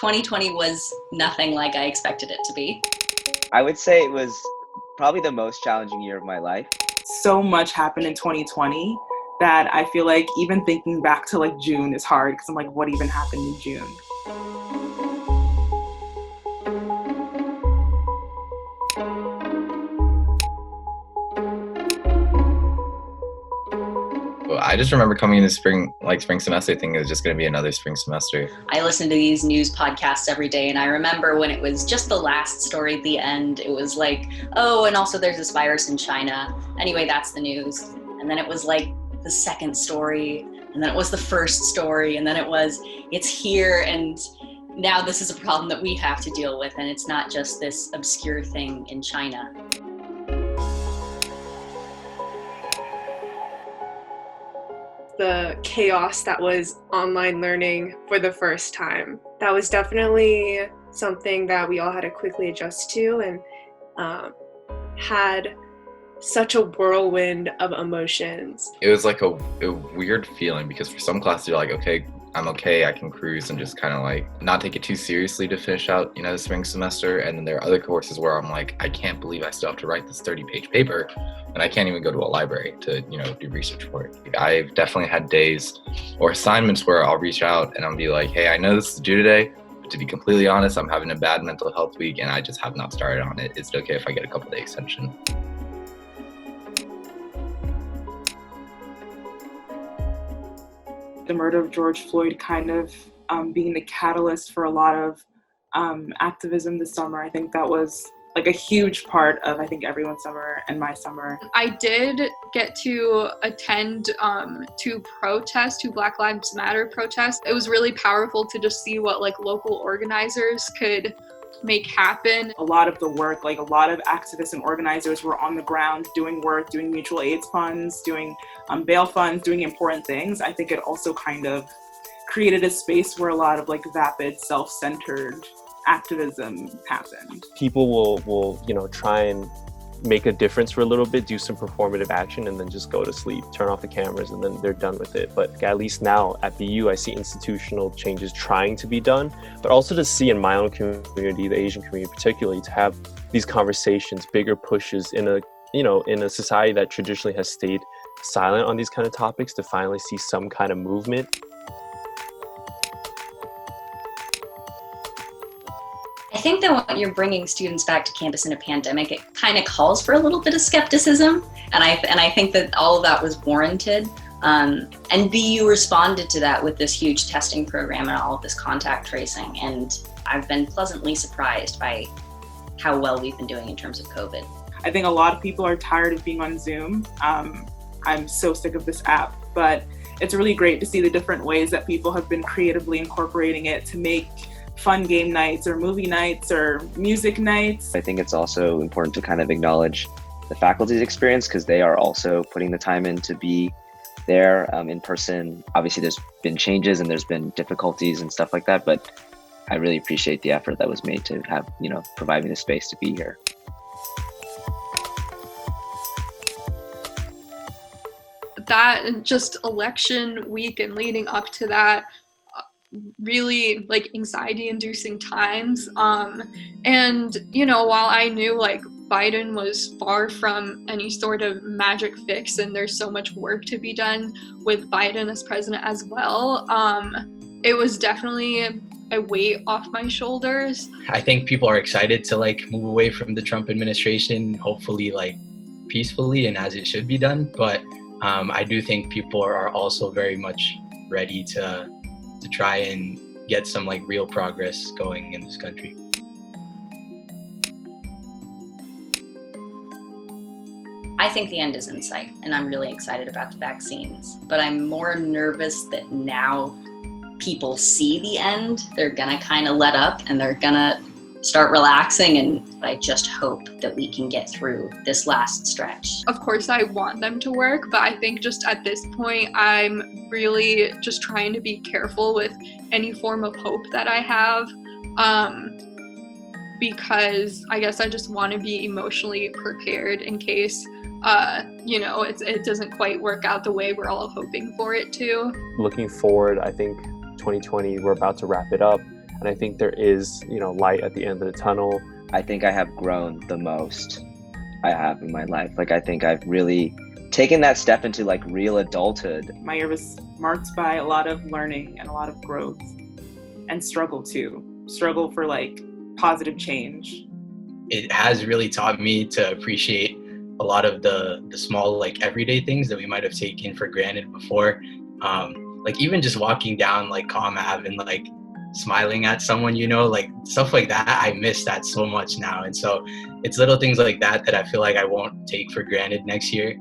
2020 was nothing like I expected it to be. I would say it was probably the most challenging year of my life. So much happened in 2020 that I feel like even thinking back to like June is hard because I'm like, what even happened in June? I just remember coming into spring semester thinking it was just going to be another spring semester. I listen to these news podcasts every day, and I remember when it was just the last story at the end, it was like, oh, and also there's this virus in China. Anyway, that's the news. And then it was like the second story, and then it was the first story, and then it was, it's here, and now this is a problem that we have to deal with, and it's not just this obscure thing in China. The chaos that was online learning for the first time. That was definitely something that we all had to quickly adjust to, and had such a whirlwind of emotions. It was like a weird feeling because for some classes you're like, okay, I'm okay, I can cruise and just kind of like not take it too seriously to finish out, the spring semester. And then there are other courses where I'm like, I can't believe I still have to write this 30-page paper and I can't even go to a library to, do research for it. I've definitely had days or assignments where I'll reach out and I'll be like, hey, I know this is due today, but to be completely honest, I'm having a bad mental health week and I just have not started on it. Is it okay if I get a couple day extension? The murder of George Floyd kind of being the catalyst for a lot of activism this summer. I think that was like a huge part of, I think, everyone's summer and my summer. I did get to attend two Black Lives Matter protests. It was really powerful to just see what like local organizers could make happen. A lot of the work, like a lot of activists and organizers were on the ground doing work, doing mutual aid funds, doing bail funds, doing important things. I think it also kind of created a space where a lot of like vapid, self-centered activism happened. People will try and make a difference for a little bit, do some performative action, and then just go to sleep, turn off the cameras, and then they're done with it. But at least now at BU, I see institutional changes trying to be done, but also to see in my own community, the Asian community particularly, to have these conversations, bigger pushes in a society that traditionally has stayed silent on these kind of topics, to finally see some kind of movement. I think that when you're bringing students back to campus in a pandemic, it kind of calls for a little bit of skepticism, and I think that all of that was warranted. And BU responded to that with this huge testing program and all of this contact tracing, and I've been pleasantly surprised by how well we've been doing in terms of COVID. I think a lot of people are tired of being on Zoom. I'm so sick of this app, but it's really great to see the different ways that people have been creatively incorporating it to make fun game nights or movie nights or music nights. I think it's also important to kind of acknowledge the faculty's experience because they are also putting the time in to be there in person. Obviously, there's been changes and there's been difficulties and stuff like that, but I really appreciate the effort that was made to have, provide me the space to be here. That just election week and leading up to that, really like anxiety inducing times. And while I knew like Biden was far from any sort of magic fix and there's so much work to be done with Biden as president as well, it was definitely a weight off my shoulders. I think people are excited to like move away from the Trump administration, hopefully like peacefully and as it should be done. But I do think people are also very much ready to try and get some like real progress going in this country. I think the end is in sight, and I'm really excited about the vaccines, but I'm more nervous that now people see the end, they're gonna kind of let up and they're gonna start relaxing, and I just hope that we can get through this last stretch. Of course, I want them to work, but I think just at this point, I'm really just trying to be careful with any form of hope that I have, because I guess I just want to be emotionally prepared in case, it doesn't quite work out the way we're all hoping for it to. Looking forward, I think 2020, we're about to wrap it up. And I think there is, light at the end of the tunnel. I think I have grown the most I have in my life. Like, I think I've really taken that step into like real adulthood. My year was marked by a lot of learning and a lot of growth and struggle too. Struggle for like positive change. It has really taught me to appreciate a lot of the small like everyday things that we might have taken for granted before. Like even just walking down like Comm Ave and like smiling at someone, like stuff like that. I miss that so much now. And so it's little things like that I feel like I won't take for granted next year.